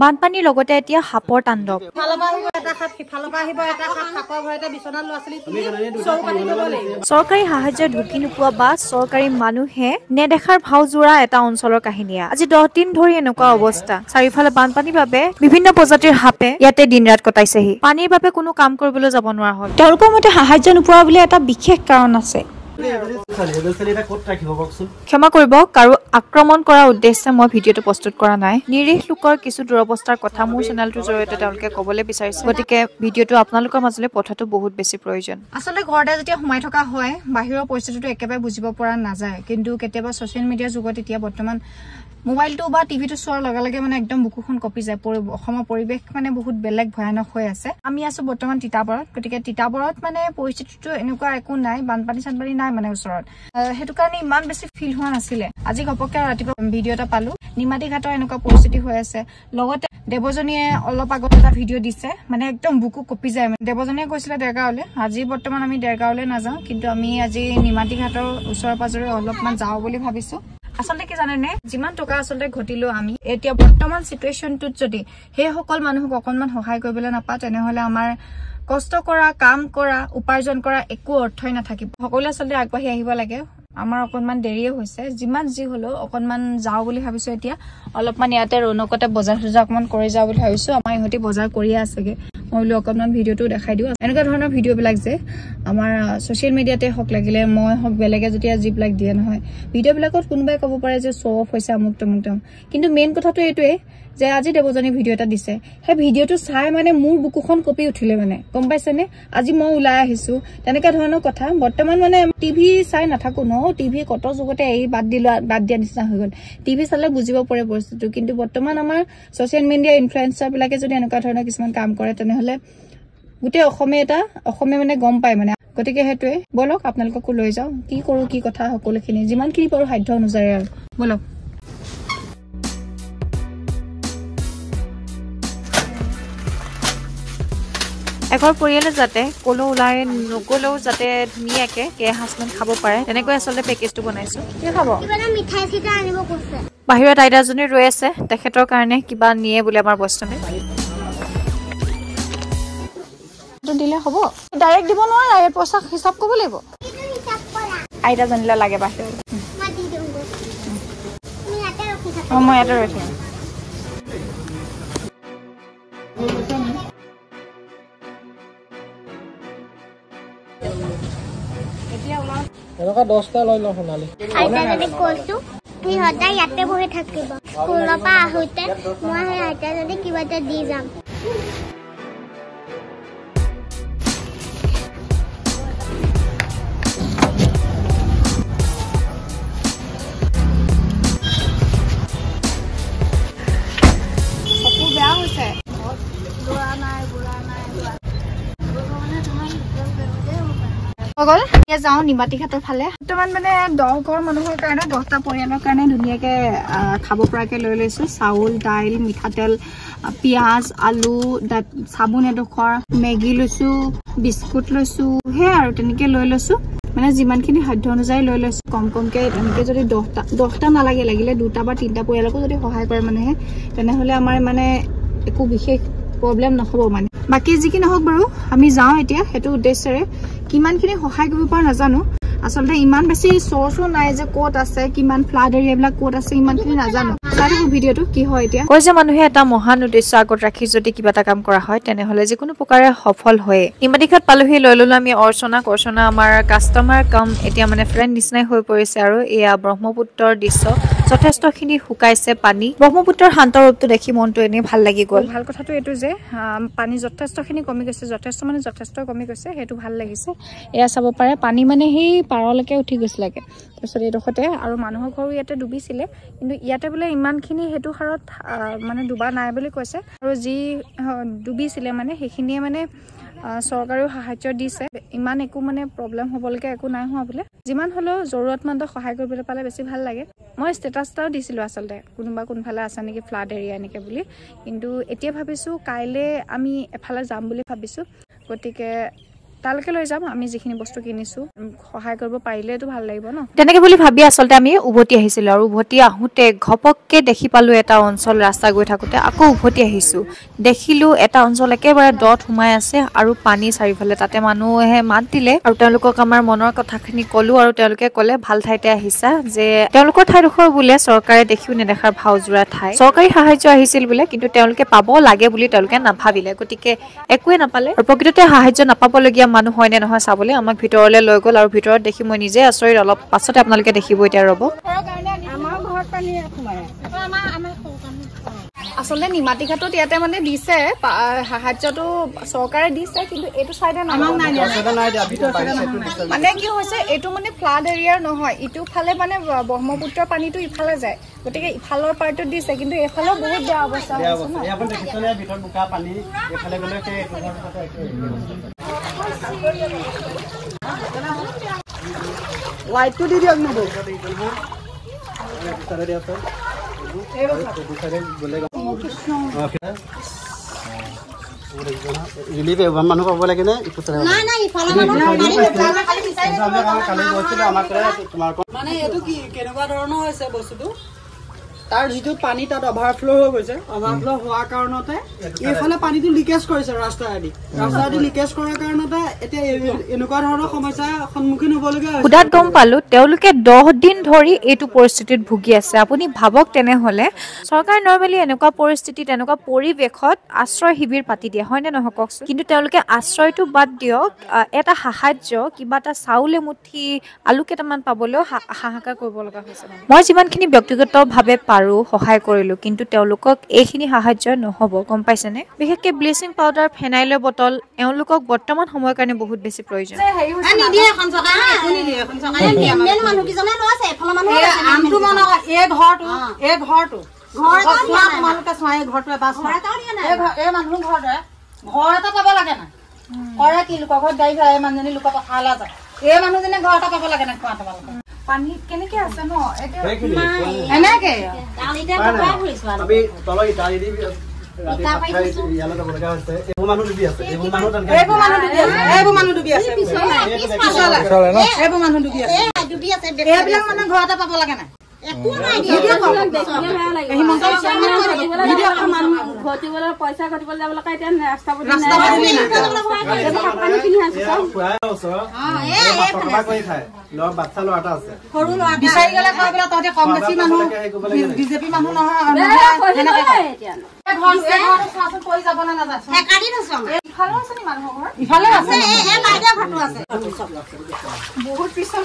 বানপানীৰ লগতে এতিয়া সাপৰ তাণ্ডৱ। চৰকাৰী সাহায্য ঢুকি নোপোৱা বা চৰকাৰী মানুহে নেদেখাৰ ভাও জোৰা এটা অঞ্চলৰ কাহিনীয়া। আজি 10 দিন ধৰি এনেকুৱা অৱস্থা। চাৰিওফালে বানপানীৰ বাবে বিভিন্ন প্ৰজাতিৰ সাপে ইয়াতে দিন ৰাত কটাইছেহি। পানীৰ বাবে কোনো কাম কৰিবলৈ যাব নোৱাৰা হ'ল। তেওঁলোকৰ মতে সাহায্য নোপোৱা বুলি এটা বিশেষ কাৰণ আছে। ক্ষমা কৰিব, কাৰো আক্ৰমণ কৰাৰ উদ্দেশ্যে মই ভিডিঅ'টো প্ৰস্তুত কৰা নাই। নিৰীহ লোকৰ কিছু দুৰৱস্থাৰ কথা মোৰ চেনেলটোৰ জৰিয়তে তেওঁলোকে ক'বলৈ বিচাৰিছে, গতিকে ভিডিঅ'টো আপোনালোকৰ মাজলৈ পঠাটো বহুত বেছি প্ৰয়োজন। আচলতে ঘৰতে যেতিয়া সোমাই থকা হয়, বাহিৰৰ পৰিস্থিতিটো একেবাৰে বুজিব পৰা নাযায়। কিন্তু কেতিয়াবা ছ'চিয়েল মিডিয়াৰ যুগত এতিয়া বৰ্তমান মোবাইলটো বা টিভিটো চোৱাৰ লগে লগে মানে একদম বুকুখন কঁপি যায়। অসমৰ পৰিৱেশ মানে বহুত বেলেগ ভয়ানক হৈ আছে। আমি আছো বৰ্তমান তিতাবৰত, গতিকে তিতাবৰত মানে পৰিস্থিতিটো এনেকুৱা একো নাই, বানপানী চানপানী নাই মানে ওচৰত। সেইটো কাৰণে ইমান বেছি ফিল হোৱা নাছিলে। আজি ঘপককে ৰাতিপুৱা ভিডিঅ' এটা পালো, নিমাতী ঘাটৰ এনেকুৱা পৰিস্থিতি হৈ আছে। লগতে দেৱজনীয়ে অলপ আগত এটা ভিডিঅ' দিছে, মানে একদম বুকু কঁপি যায়। দেৱজনীয়ে কৈছিলে দেৰগাঁৱলৈ, আজি বৰ্তমান আমি দেৰগাঁৱলৈ নাযাওঁ, কিন্তু আমি আজি নিমাতী ঘাটৰ ওচৰে পাজৰে অলপমান যাওঁ বুলি ভাবিছো। আচলতে কি জানেনে, যিমান টকা আচলতে ঘটিলো আমি এতিয়া বৰ্তমান চিটুৱেশ্যনটোত যদি সেই সকল মানুহক অকণমান সহায় কৰিবলৈ নাপাওঁ, তেনেহলে আমাৰ কষ্ট কৰা, কাম কৰা, উপাৰ্জন কৰা একো অৰ্থই নাথাকিব। সকলোৱে আচলতে আগবাঢ়ি আহিব লাগে। আমাৰ অকণমান দেৰিয়ে হৈছে, যিমান যি হলেও অকণমান যাওঁ বুলি ভাবিছো। এতিয়া অলপমান ইয়াতে ৰৌনকতে বজাৰ চজাৰ অকণমান কৰি যাওঁ বুলি ভাবিছো। আমাৰ ইহঁতি বজাৰ কৰিয়ে আছেগে। মই বোলো অকণমান ভিডিঅ'টো দেখাই দিওঁ। এনেকুৱা ধৰণৰ ভিডিঅ'বিলাক যে আমাৰ ছ'চিয়েল মিডিয়াতে হওক, লাগিলে মই হওক, বেলেগে যেতিয়া যিবিলাক দিয়ে নহয়, ভিডিঅ'বিলাকত কোনোবাই ক'ব পাৰে যে শ্ব' অফ হৈছে আমুক তমুক তমুক, কিন্তু মেইন কথাটো এইটোৱে যে আজি দেৱজনী ভিডিঅ' এটা দিছে, সেই ভিডিঅ'টো চাই মানে মোৰ বুকুখন কঁপি উঠিলে। মানে গম পাইছেনে, আজি মই ওলাই আহিছো, তেনেকুৱা ধৰণৰ কথা। বৰ্তমান মানে টিভি চাই নাথাকো ন, টিভি কত যুগতে এই বাদ দিয়া নিচিনা হৈ গ'ল। টিভি চালে বুজিব পাৰে পৰিস্থিতিটো, কিন্তু বৰ্তমান আমাৰ ছ'চিয়েল মিডিয়া ইনফ্লুৱেঞ্চাৰ বিলাকে যদি এনেকুৱা ধৰণৰ কিছুমান কাম কৰে, তেনেহলে গোটেই অসমে মানে গম পায় মানে। গতিকে সেইটোৱে, বলক আপোনালোককো লৈ যাওঁ, কি কৰো কি কথা সকলোখিনি যিমানখিনি পাৰো সাধ্য অনুযায়ী আৰু বলক। এঘৰ পৰিয়ালে যাতে কলৈ ওলাই নগলেও যাতে ধুনীয়াকে সাজমান খাব পাৰে, তেনেকৈ আচলতে পেকেজটো বনাইছো। কি খাব? বাহিৰত আইতাজনী ৰৈ আছে, তেখেতৰ কাৰণে কিবা নিয়ে বোলে আমাৰ বৈষ্ণৱে। দিলে হ'ব, ডাইৰেক্ট দিব নোৱাৰা, ইয়াত পইচা হিচাপ কৰিব লাগিব। আইতাজনীলৈ লাগে বাহিৰত। মই ইয়াতে ৰৈ থাকিম। এনেকুৱা 10টা লৈ লওঁ সোণালী। আইতাজনীক কৈছো সি সদায় ইয়াতে বহি থাকিব। স্কুলৰ পৰা আহোঁতে মই সেই আইতাজনীক কিবা এটা দি যাম। বেয়া হৈছে যাওঁ নিমাতী ঘাটৰ ফালে। বৰ্তমান মানে 10 ঘৰ মানুহৰ কাৰণে, 10টা পৰিয়ালৰ কাৰণে ধুনীয়াকে খাব পৰাকে লৈ লৈছো। চাউল, দাইল, মিঠাতেল, পিঁয়াজ, আলু, চাবোন এডোখৰ, মেগী লৈছো, বিস্কুট লৈছো, সেয়াই আৰু তেনেকে লৈ লৈছো। মানে যিমানখিনি সাধ্য অনুযায়ী লৈ লৈছো। কমকে তেনেকে যদি 10টা নালাগে, লাগিলে 2টা বা 3টা পৰিয়ালকো যদি সহায় কৰে মানুহে, তেনেহলে আমাৰ মানে একো বিশেষ প্ৰব্লেম নহ'ব মানে। বাকী যি কি নহওক বাৰু, আমি যাওঁ এতিয়া সেইটো উদ্দেশ্যেৰে। কিমানখিনি সহায় কৰিব পৰা নাজানো, আচলতে ইমান বেছি চৰ্চো নাই যে ক'ত আছে, কিমান ফ্লাড এৰিয়াবিলাক ক'ত আছে, ইমানখিনি নাজানো। ভিডিঅ'টো কি হয় এতিয়া কয় যে মানুহে এটা মহান উদ্দেশ্য আগত ৰাখি যদি কিবা এটা কাম কৰা হয়, তেনেহলে যিকোনো প্ৰকাৰে সফল হয়ে। নিমাতী ঘাট পালোহি, লৈ ললো আমি অৰ্চনা আমাৰ কাষ্টমাৰ কাম এতিয়া মানে ফ্ৰেণ্ড নিচিনাই হৈ পৰিছে। আৰু এয়া ব্ৰহ্মপুত্ৰৰ দৃশ্য, যথেষ্টখিনি শুকাইছে পানী। ব্ৰহ্মপুত্ৰৰ শান্ত ৰূপটো দেখি মনটো এনেই ভাল লাগি গ'ল। ভাল কথাটো এইটো যে পানী যথেষ্টখিনি কমি গৈছে, যথেষ্ট কমি গৈছে, সেইটো ভাল লাগিছে। এয়া চাব পাৰে, পানী মানে সেই পাৰলৈকে উঠি গৈছিলেগে। তাৰপিছত এইডোখৰতে আৰু মানুহৰ ঘৰো ইয়াতে ডুবিছিলে, কিন্তু ইয়াতে বোলে ইমানখিনি সেইটো হাৰত মানে ডুবা নাই বুলি কৈছে। আৰু যি ডুবিছিলে মানে সেইখিনিয়ে মানে চৰকাৰেও সাহায্য দিছে। ইমান একো মানে প্ৰব্লেম হ'বলৈকে একো নাই হোৱা বোলে। যিমান হ'লেও জৰুৰতমন্দক সহায় কৰিবলৈ পালে বেছি ভাল লাগে। মই ষ্টেটাছ এটাও দিছিলোঁ আচলতে, কোনোবাফালে আছে নেকি ফ্লাড এৰিয়া এনেকৈ বুলি। কিন্তু এতিয়া ভাবিছোঁ কাইলৈ আমি এফালে যাম বুলি ভাবিছোঁ। গতিকে তালৈকে লৈ যাম আমি যিখিনি বস্তু কিনিছো সহায় কৰিব পাৰিলেতো ভাল লাগিব ন তেনেকে বুলি ভাবি আচলতে আমি উভতি আহিছিলো আৰু উভতি আহোঁতে ঘপককে দেখি পালো এটা অঞ্চল ৰাস্তা গৈ থাকোতে আকৌ উভতি আহিছো দেখিলো এটা অঞ্চল একেবাৰে দত সোমাই আছে আৰু পানী চাৰিওফালে তাতে মানুহে মাত দিলে আৰু তেওঁলোকক আমাৰ মনৰ কথাখিনি ক'লো আৰু তেওঁলোকে ক'লে ভাল ঠাইতে আহিছা যে তেওঁলোকৰ ঠাইডোখৰ বোলে চৰকাৰে দেখিও নেদেখাৰ ভাওজোৰা ঠাই চৰকাৰী সাহায্য আহিছিল বোলে কিন্তু তেওঁলোকে পাব লাগে বুলি তেওঁলোকে নাভাবিলে গতিকে একোৱে নাপালে আৰু প্ৰকৃততে সাহায্য নাপাবলগীয়া মানুহ হয় নে নহয় চাবলৈ আমাক ভিতৰলৈ লৈ গ'ল আৰু ভিতৰত দেখি মই নিজে আচৰিত অলপ পাছতে আপোনালোকে দেখিব এতিয়া ৰ'ব আচলতে নিমাতী ঘাটত ইয়াতে মানে দিছে সাহায্যটো চৰকাৰে দিছে কিন্তু এইটো চাইডে মানে কি হৈছে এইটো মানে ফ্লাড এৰিয়াৰ নহয় ইটো ফালে মানে ব্ৰহ্মপুত্ৰৰ পানীটো ইফালে যায় গতিকে ইফালৰ পাৰ্টত দিছে কিন্তু এইফালেও বহুত বেয়া অৱস্থা লাইটটো দি দিয়ক মানুহ পাব লাগে নে মানে এইটো কি কেনেকুৱা ধৰণৰ হৈছে বস্তুটো তাৰ যিটো পানী তাত অভাৰফ্ল' হৈ গৈছে অভাৰফ্ল' হোৱাৰ কাৰণতে এইফালে পানীটো লিকেজ কৰিছে ৰাস্তাদি লিকেজ কৰাৰ কাৰণতে এতিয়া এনেকুৱা ধৰণৰ সমস্যাৰ সন্মুখীন হ'বলগীয়া হৈছে সুদাত গম পালো তেওঁলোকে 10 দিন ধৰি এইটো পৰিস্থিতিত ভুগি আছে আপুনি ভাবক তেনেহলে চৰকাৰ নৰ্মেলি এনেকুৱা পৰিস্থিতিত এনেকুৱা পৰিৱেশত আশ্ৰয় শিবিৰ পাতি দিয়ে হয়নে নহয় কওকচোন কিন্তু তেওঁলোকে আশ্ৰয়টো বাদ দিয়ক এটা সাহায্য কিবা এটা চাউল এমুঠি আলু কেইটামান পাবলৈও হাহাকাৰ কৰিব লগা হৈছে মই যিমানখিনি ব্যক্তিগতভাৱে পাৰো সহায় কৰিলো কিন্তু তেওঁলোকক এইখিনি সাহায্য নহব গম পাইছেনে বিশেষকৈ ব্লিচিং পাউডাৰ ফেনাইলৰ বটল এওঁলোকক বৰ্তমান সময়ৰ কাৰণে বহুত বেছি প্ৰয়োজন পানী কেনেকে আছে ন পইচা ঘটিবলৈ যাব লগা এতিয়া ৰাস্তা বিচাৰি গলে তহঁতে কম বেছি মানুহ বিজেপি মানুহ বহুত পিছত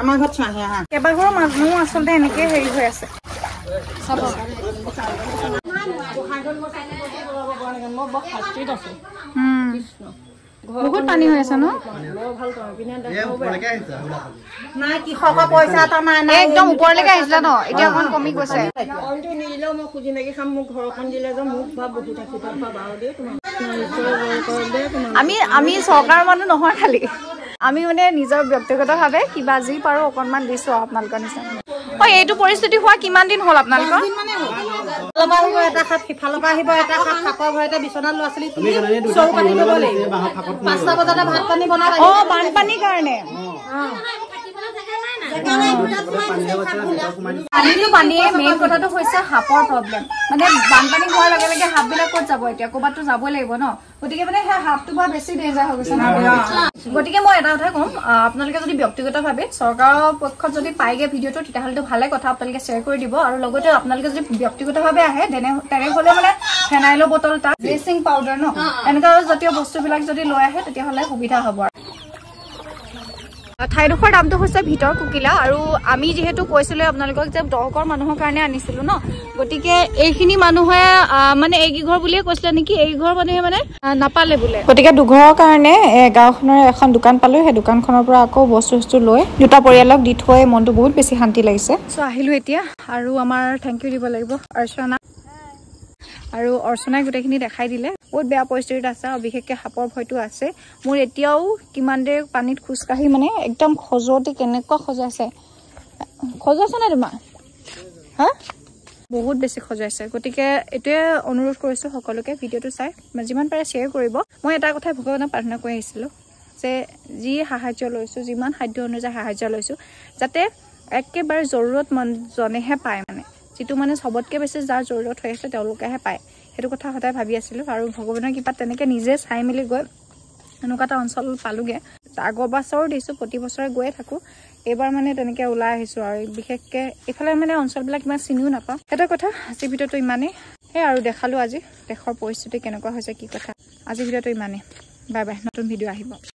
আমাৰ ঘৰত চাহে কেইবাঘৰৰ মানুহ আচলতে এনেকে হেৰি হৈ আছে বহুত পানী হৈ আছে ন নাই কৃষকৰ পইচা এটা নাই একদম ওপৰলৈকে আহিছিলে ন এতিয়া অকণ কমি গৈছে নিদিলেও মই খুজি লাগি খাম মোক ঘৰখন দিলে যে মোক বহুত আমি চৰকাৰৰ মানুহ নহয় খালি আমি মানে নিজৰ ব্যক্তিগতভাৱে কিবা যি পাৰো অকণমান দিছো আপোনালোকৰ নিচিনা এইটো পৰিস্থিতি হোৱা কিমান দিন হ'ল আপোনালোকৰ এটা খাপ সিফালৰ পৰা আহিব এটা খাপ খাপৰ ঘৰতে বিচনাত ল'ৰা ছোৱালী চৌ পানী দিব লাগিব 5টা বজাতে ভাত পানী বনাব বানপানীৰ কাৰণে পানীয়ে মেইন কথাটো হৈছে সাপৰ প্ৰব্লেম মানে বানপানী হোৱাৰ লগে লগে সাপবিলাক ক'ত যাব এতিয়া ক'ৰবাততো যাবই লাগিব ন গতিকে মানে সেই সাপটো বা বেছি ডেঞ্জাৰ হৈ গৈছে গতিকে মই এটা কথাই ক'ম আপোনালোকে যদি ব্যক্তিগতভাৱে চৰকাৰৰ পক্ষত যদি পাইগে ভিডিঅ'টো তেতিয়াহ'লেতো ভালে কথা আপোনালোকে শ্বেয়াৰ কৰি দিব আৰু লগতে আপোনালোকে যদি ব্যক্তিগতভাৱে আহে তেনেহ'লে মানে ফেনাইলৰ বটল তাত ব্লিচিং পাউডাৰ ন এনেকুৱা জাতীয় বস্তুবিলাক যদি লৈ আহে তেতিয়াহ'লে সুবিধা হ'ব ঠাইডোখৰ নামটো হৈছে ভিতৰ কুকিলা আৰু আমি যিহেতু কৈছিলো আপোনালোকক যে দহঘৰ মানুহৰ কাৰণে আনিছিলো ন গতিকে এইখিনি মানুহে মানে এইঘৰ বুলিয়ে কৈছিলে নেকি এইঘৰ মানুহে মানে নাপালে বোলে গতিকে দুঘৰৰ কাৰণে গাঁওখনৰ এখন দোকান পালো সেই দোকানখনৰ পৰা আকৌ বস্তু লৈ দুটা পৰিয়ালক দি থৈ মনটো বহুত বেছি শান্তি লাগিছে চ' আহিলো এতিয়া আৰু আমাৰ থেংক ইউ দিব লাগিব অৰ্চনা আৰু অৰ্চনাই গোটেইখিনি দেখাই দিলে বহুত বেয়া পৰিস্থিতিত আছে আৰু বিশেষকৈ সাপৰ ভয়টো আছে মোৰ এতিয়াও কিমান দেৰি পানীত খোজকাঢ়ি মানে একদম খজুৱতি কেনেকুৱা খজাইছে নাই তোমাৰ হা বহুত বেছি খজাইছে গতিকে এটোৱে অনুৰোধ কৰিছো সকলোকে ভিডিঅটো চাই যিমান পাৰে শ্বেয়াৰ কৰিব মই এটা কথা ভগৱানক প্ৰাৰ্থনা কৰি আহিছিলো যে যি সাহায্য লৈছো যিমান সাধ্য অনুযায়ী সাহায্য লৈছো যাতে একেবাৰে জৰুৰতমন্দজনেহে পায় মানে যেটো মানে সবতকে বেছি যাৰ জৰুৰত হৈ আছে তেওঁলোকেহে পায় হেতু কথা সদায় ভাবি আছিলো আৰু ভগৱানৰ কিবা তেনেকে নিজে চাই মিলি গৈ এনেকুৱা এটা অঞ্চল পালোগে আগৰ বছৰো দিছো প্ৰতি বছৰে গৈয়ে থাকো এবাৰ মানে তেনেকে ওলাই আহিছো আৰু বিশেষকে এফালে মানে অঞ্চলবিলাক কিমান চিনিও নাপাওঁ এটা কথা আজি ভিডিঅটো ইমানেই আৰু দেখালো আজি দেশৰ পৰিস্থিতি কেনেকুৱা হৈছে কি কথা আজি ভিডিঅটো ইমানেই বাই বাই নতুন ভিডিঅ' আহিব